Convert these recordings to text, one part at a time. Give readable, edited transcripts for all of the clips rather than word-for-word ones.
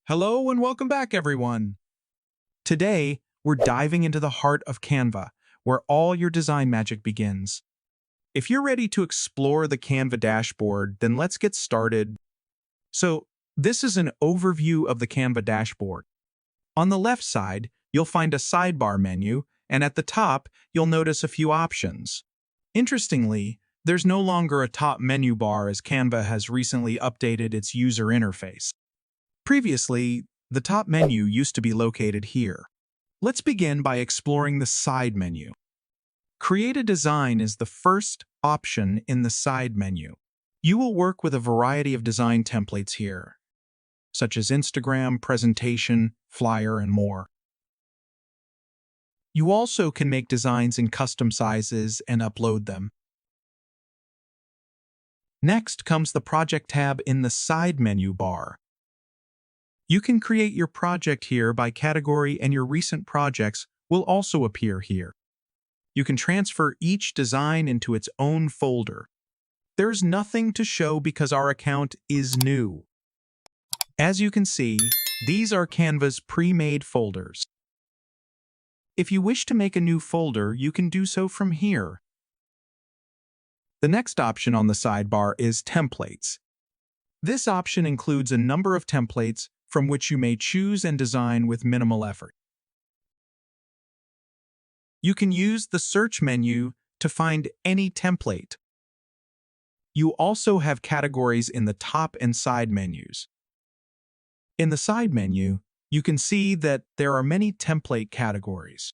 Hello and welcome back, everyone. Today, we're diving into the heart of Canva, where all your design magic begins. If you're ready to explore the Canva dashboard, then let's get started. So, this is an overview of the Canva dashboard. On the left side, you'll find a sidebar menu, and at the top, you'll notice a few options. Interestingly, there's no longer a top menu bar as Canva has recently updated its user interface. Previously, the top menu used to be located here. Let's begin by exploring the side menu. Create a design is the first option in the side menu. You will work with a variety of design templates here, such as Instagram, presentation, flyer, and more. You also can make designs in custom sizes and upload them. Next comes the Project tab in the side menu bar. You can create your project here by category, and your recent projects will also appear here. You can transfer each design into its own folder. There's nothing to show because our account is new. As you can see, these are Canva's pre-made folders. If you wish to make a new folder, you can do so from here. The next option on the sidebar is Templates. This option includes a number of templates from which you may choose and design with minimal effort. You can use the search menu to find any template. You also have categories in the top and side menus. In the side menu, you can see that there are many template categories.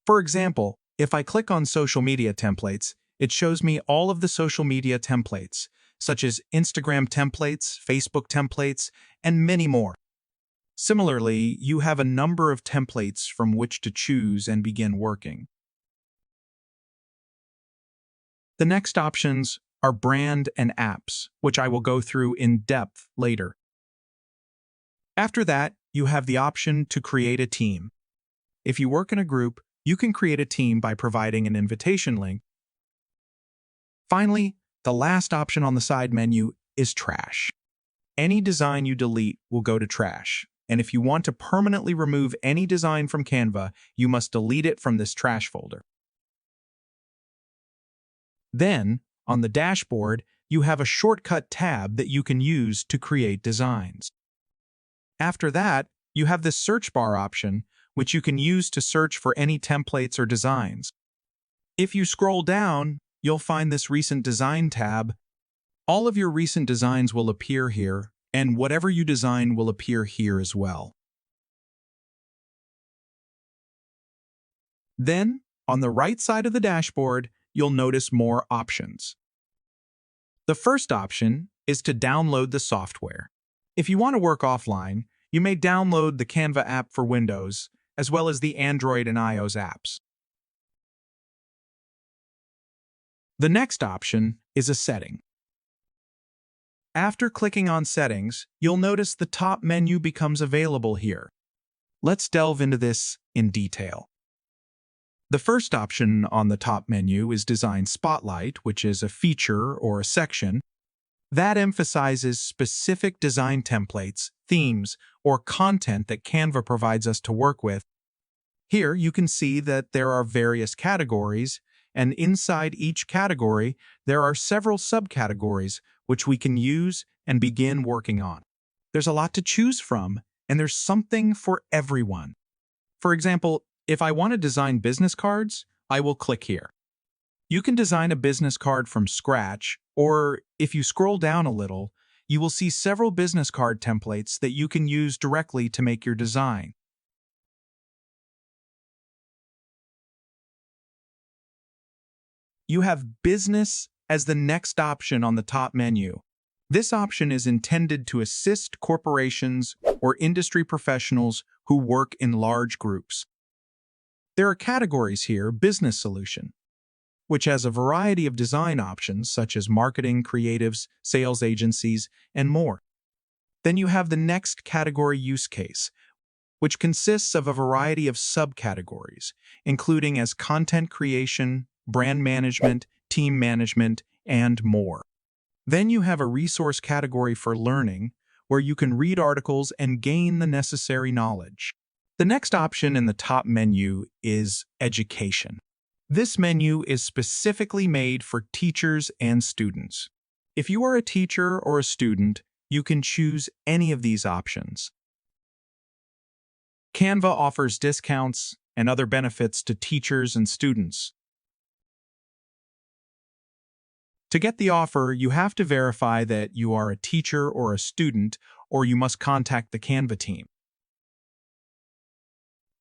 For example, if I click on social media templates, it shows me all of the social media templates, such as Instagram templates, Facebook templates, and many more. Similarly, you have a number of templates from which to choose and begin working. The next options are brand and apps, which I will go through in depth later. After that, you have the option to create a team. If you work in a group, you can create a team by providing an invitation link. Finally, the last option on the side menu is trash. Any design you delete will go to trash, and if you want to permanently remove any design from Canva, you must delete it from this trash folder. Then, on the dashboard, you have a shortcut tab that you can use to create designs. After that, you have this search bar option, which you can use to search for any templates or designs. If you scroll down, you'll find this Recent Design tab. All of your recent designs will appear here, and whatever you design will appear here as well. Then, on the right side of the dashboard, you'll notice more options. The first option is to download the software. If you want to work offline, you may download the Canva app for Windows, as well as the Android and iOS apps. The next option is a setting. After clicking on Settings, you'll notice the top menu becomes available here. Let's delve into this in detail. The first option on the top menu is Design Spotlight, which is a feature or a section that emphasizes specific design templates, themes, or content that Canva provides us to work with. Here you can see that there are various categories, and inside each category, there are several subcategories which we can use and begin working on. There's a lot to choose from, and there's something for everyone. For example, if I want to design business cards, I will click here. You can design a business card from scratch, or if you scroll down a little, you will see several business card templates that you can use directly to make your design. You have Business as the next option on the top menu. This option is intended to assist corporations or industry professionals who work in large groups. There are categories here: Business Solution, which has a variety of design options such as marketing, creatives, sales agencies, and more. Then you have the next category, Use Case, which consists of a variety of subcategories, including as content creation, brand management, team management, and more. Then you have a resource category for learning, where you can read articles and gain the necessary knowledge. The next option in the top menu is Education. This menu is specifically made for teachers and students. If you are a teacher or a student, you can choose any of these options. Canva offers discounts and other benefits to teachers and students. To get the offer, you have to verify that you are a teacher or a student, or you must contact the Canva team.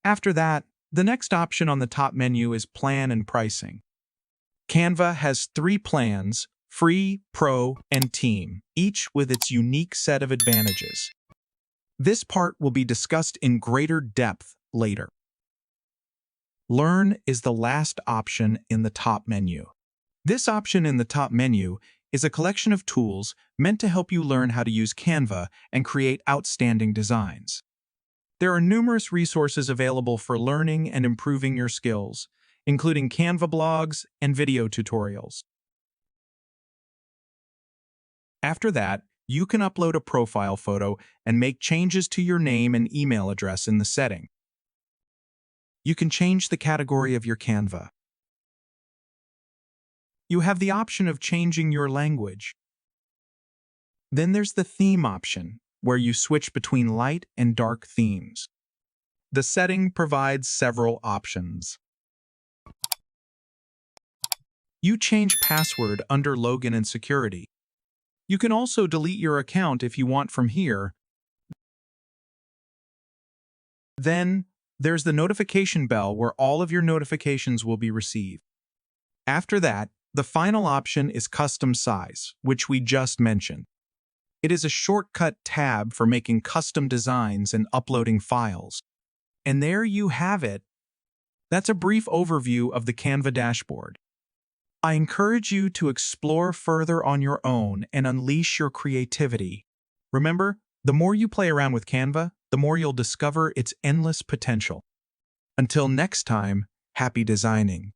After that, the next option on the top menu is Plan and Pricing. Canva has 3 plans: Free, Pro, and Team, each with its unique set of advantages. This part will be discussed in greater depth later. Learn is the last option in the top menu. This option in the top menu is a collection of tools meant to help you learn how to use Canva and create outstanding designs. There are numerous resources available for learning and improving your skills, including Canva blogs and video tutorials. After that, you can upload a profile photo and make changes to your name and email address in the setting. You can change the category of your Canva. You have the option of changing your language. Then there's the theme option, where you switch between light and dark themes. The setting provides several options. You change password under Login and Security. You can also delete your account if you want from here. Then, there's the notification bell where all of your notifications will be received. After that, the final option is Custom Size, which we just mentioned. It is a shortcut tab for making custom designs and uploading files. And there you have it. That's a brief overview of the Canva dashboard. I encourage you to explore further on your own and unleash your creativity. Remember, the more you play around with Canva, the more you'll discover its endless potential. Until next time, happy designing.